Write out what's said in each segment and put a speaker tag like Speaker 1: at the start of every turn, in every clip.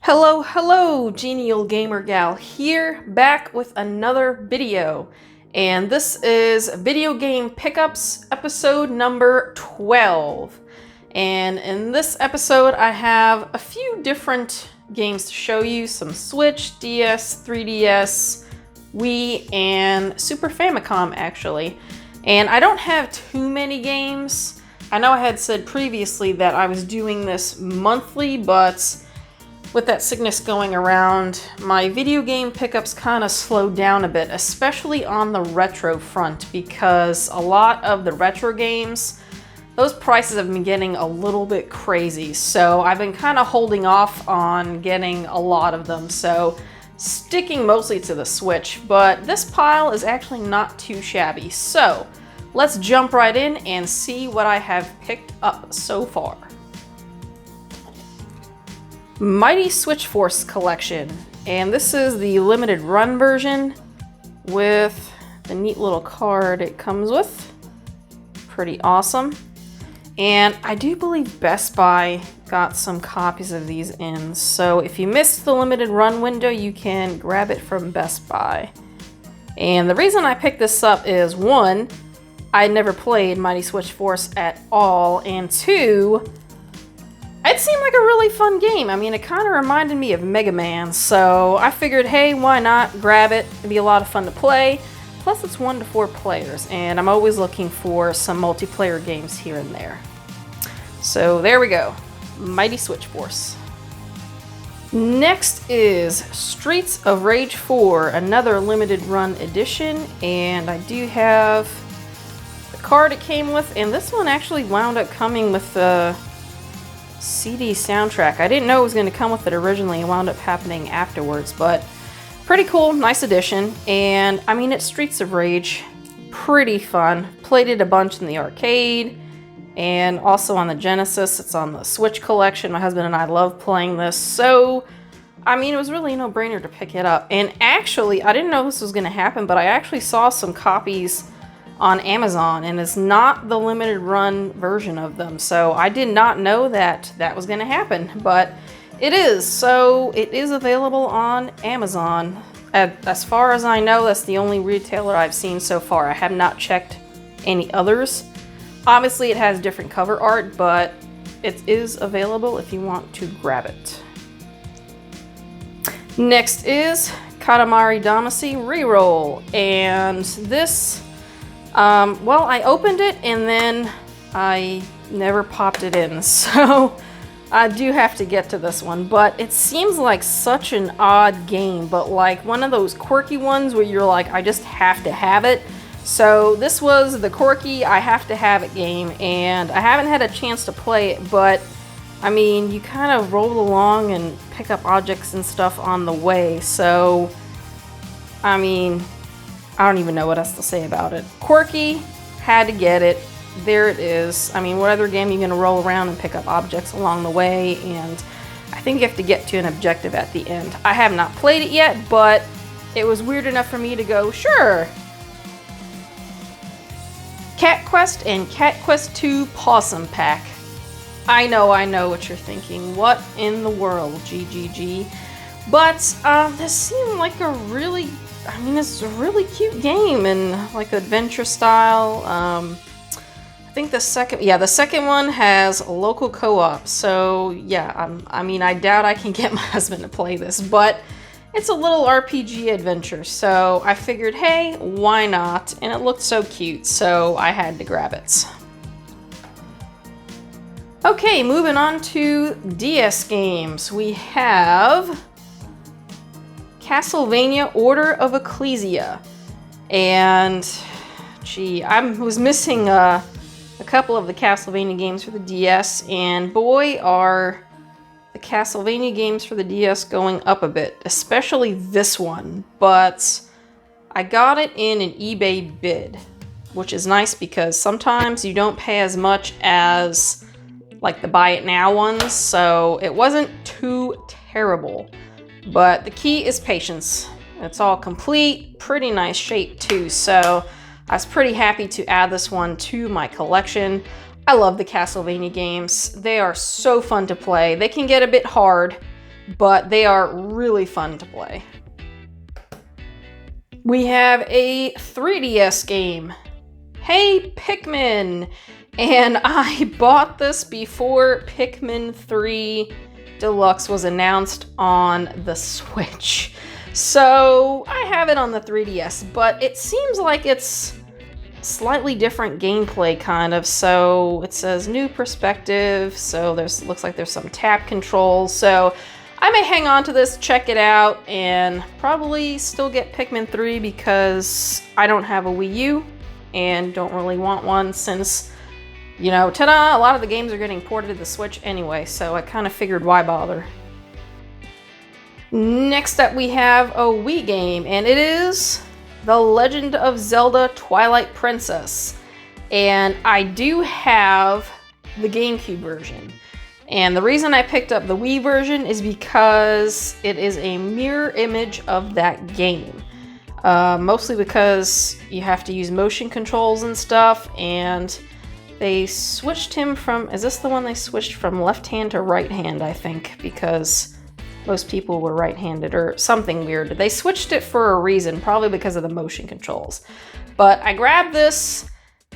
Speaker 1: Hello, Genial Gamer Gal here, back with another video. And this is Video Game Pickups episode number 12. And in this episode, I have a few different games to show you. Some Switch, DS, 3DS, Wii, and Super Famicom, actually. And I don't have too many games. I know I had said previously that I was doing this monthly, but with that sickness going around, my video game pickups kind of slowed down a bit, especially on the retro front, because a lot of the retro games, those prices have been getting a little bit crazy. So I've been kind of holding off on getting a lot of them, so sticking mostly to the Switch. But this pile is actually not too shabby. So let's jump right in and see what I have picked up so far. Mighty Switch Force collection, and this is the limited run version with the neat little card it comes with. Pretty awesome. And I do believe Best Buy got some copies of these in, so if you missed the limited run window, you can grab it from Best Buy. And the reason I picked this up is, one, I never played Mighty Switch Force at all, and two, it seemed like a really fun game. I mean, it kind of reminded me of Mega Man, so I figured, hey, why not grab it? It'd be a lot of fun to play. Plus, it's 1 to 4 players, and I'm always looking for some multiplayer games here and there. So there we go, Mighty Switch Force. Next is Streets of Rage 4, another limited run edition, and I do have the card it came with, and this one actually wound up coming with the CD soundtrack. I didn't know it was going to come with it originally. It wound up happening afterwards, but pretty cool, nice addition. And I mean, it's Streets of Rage, pretty fun. Played it a bunch in the arcade and also on the Genesis. It's on the Switch collection. My husband and I love playing this, so I mean, it was really a no-brainer to pick it up. And actually, I didn't know this was going to happen, but I actually saw some copies on Amazon, and it's not the limited run version of them, so I did not know that that was going to happen, but it is. So it is available on Amazon. As far as I know, that's the only retailer I've seen so far. I have not checked any others. Obviously it has different cover art, but it is available if you want to grab it. Next is Katamari Damacy Reroll, and this well, I opened it and then I never popped it in, so I do have to get to this one. But it seems like such an odd game, but like one of those quirky ones where you're like, I just have to have it. So this was the quirky, I have to have it game, and I haven't had a chance to play it, but I mean, you kind of roll along and pick up objects and stuff on the way, so I mean, I don't even know what else to say about it. Quirky, had to get it. There it is. I mean, what other game are you going to roll around and pick up objects along the way? And I think you have to get to an objective at the end. I have not played it yet, but it was weird enough for me to go, sure. Cat Quest and Cat Quest 2 Possum Pack. I know what you're thinking. What in the world, GGG? But this seemed like a really, I mean, it's a really cute game and like adventure style. I think the second one has local co-op. So yeah, I mean, I doubt I can get my husband to play this, but it's a little RPG adventure. So I figured, hey, why not? And it looked so cute, so I had to grab it. Okay, moving on to DS games. We have Castlevania Order of Ecclesia, and gee, I was missing a couple of the Castlevania games for the DS, and boy, are the Castlevania games for the DS going up a bit, especially this one. But I got it in an eBay bid, which is nice because sometimes you don't pay as much as like the buy it now ones, so it wasn't too terrible. But the key is patience. It's all complete, pretty nice shape too, so I was pretty happy to add this one to my collection. I love the Castlevania games. They are so fun to play. They can get a bit hard, but they are really fun to play. We have a 3DS game. Hey, Pikmin! And I bought this before Pikmin 3 Deluxe was announced on the Switch. So I have it on the 3DS, but it seems like it's slightly different gameplay kind of. So it says new perspective, so looks like there's some tap controls. So I may hang on to this, check it out, and probably still get Pikmin 3 because I don't have a Wii U and don't really want one since, you know, ta-da, a lot of the games are getting ported to the Switch anyway, so I kind of figured why bother. Next up we have a Wii game, and it is The Legend of Zelda Twilight Princess. And I do have the GameCube version. And the reason I picked up the Wii version is because it is a mirror image of that game. Mostly because you have to use motion controls and stuff, and they switched him from, is this the one they switched from left hand to right hand, I think, because most people were right-handed or something weird. They switched it for a reason, probably because of the motion controls. But I grabbed this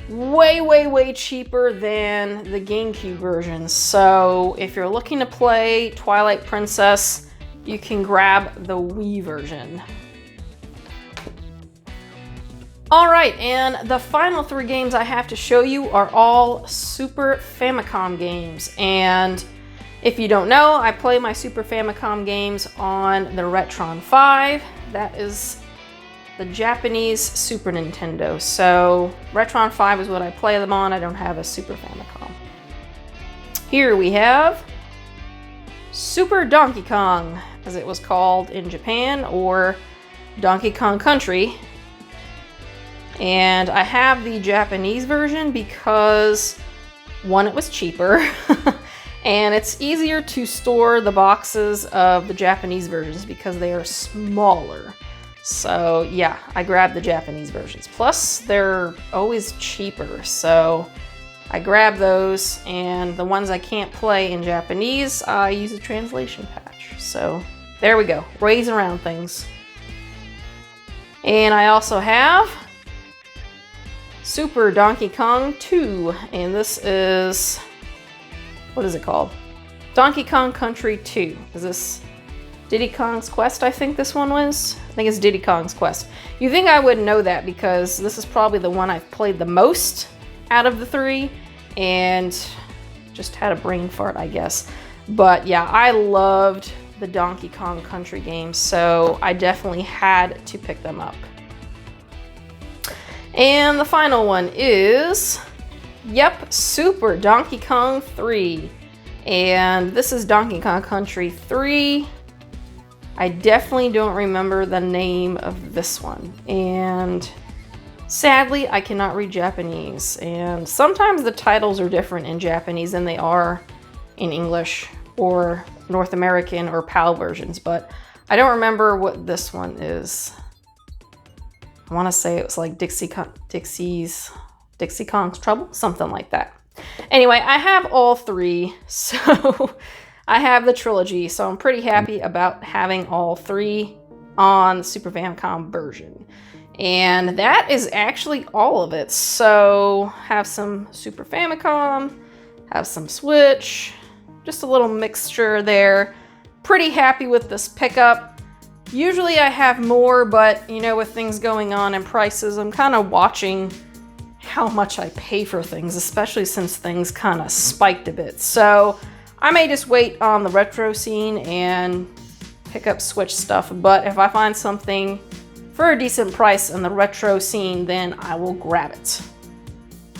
Speaker 1: way, way, way cheaper than the GameCube version. So if you're looking to play Twilight Princess, you can grab the Wii version. Alright, and the final 3 games I have to show you are all Super Famicom games. And if you don't know, I play my Super Famicom games on the Retron 5. That is the Japanese Super Nintendo. So Retron 5 is what I play them on. I don't have a Super Famicom. Here we have Super Donkey Kong, as it was called in Japan, or Donkey Kong Country. And I have the Japanese version because, one, it was cheaper, and it's easier to store the boxes of the Japanese versions because they are smaller. So yeah, I grabbed the Japanese versions. Plus, they're always cheaper, so I grab those, and the ones I can't play in Japanese, I use a translation patch. So there we go, ways around things. And I also have Super Donkey Kong 2, and this is, what is it called? Donkey Kong Country 2. Is this Diddy Kong's Quest, I think this one was? I think it's Diddy Kong's Quest. You think I would know that because this is probably the one I've played the most out of the 3, and just had a brain fart, I guess. But yeah, I loved the Donkey Kong Country games, so I definitely had to pick them up. And the final one is, yep, Super Donkey Kong 3. And this is Donkey Kong Country 3. I definitely don't remember the name of this one. And sadly, I cannot read Japanese. And sometimes the titles are different in Japanese than they are in English or North American or PAL versions. But I don't remember what this one is. I want to say it was like Dixie Kong's Trouble, something like that. Anyway, I have all 3, so I have the trilogy, so I'm pretty happy about having all 3 on the Super Famicom version. And that is actually all of it. So have some Super Famicom, have some Switch, just a little mixture there. Pretty happy with this pickup. Usually I have more, but you know, with things going on and prices, I'm kind of watching how much I pay for things, especially since things kind of spiked a bit. So I may just wait on the retro scene and pick up Switch stuff, but if I find something for a decent price in the retro scene, then I will grab it.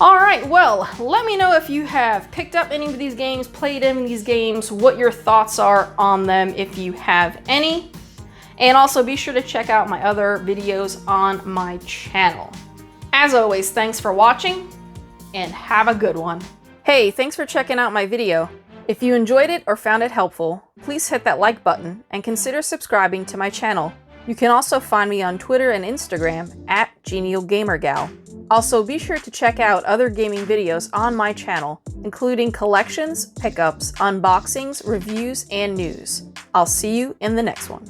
Speaker 1: Alright, well, let me know if you have picked up any of these games, played any of these games, what your thoughts are on them if you have any. And also be sure to check out my other videos on my channel. As always, thanks for watching, and have a good one. Hey, thanks for checking out my video. If you enjoyed it or found it helpful, please hit that like button and consider subscribing to my channel. You can also find me on Twitter and Instagram at GenialGamerGal. Also, be sure to check out other gaming videos on my channel, including collections, pickups, unboxings, reviews, and news. I'll see you in the next one.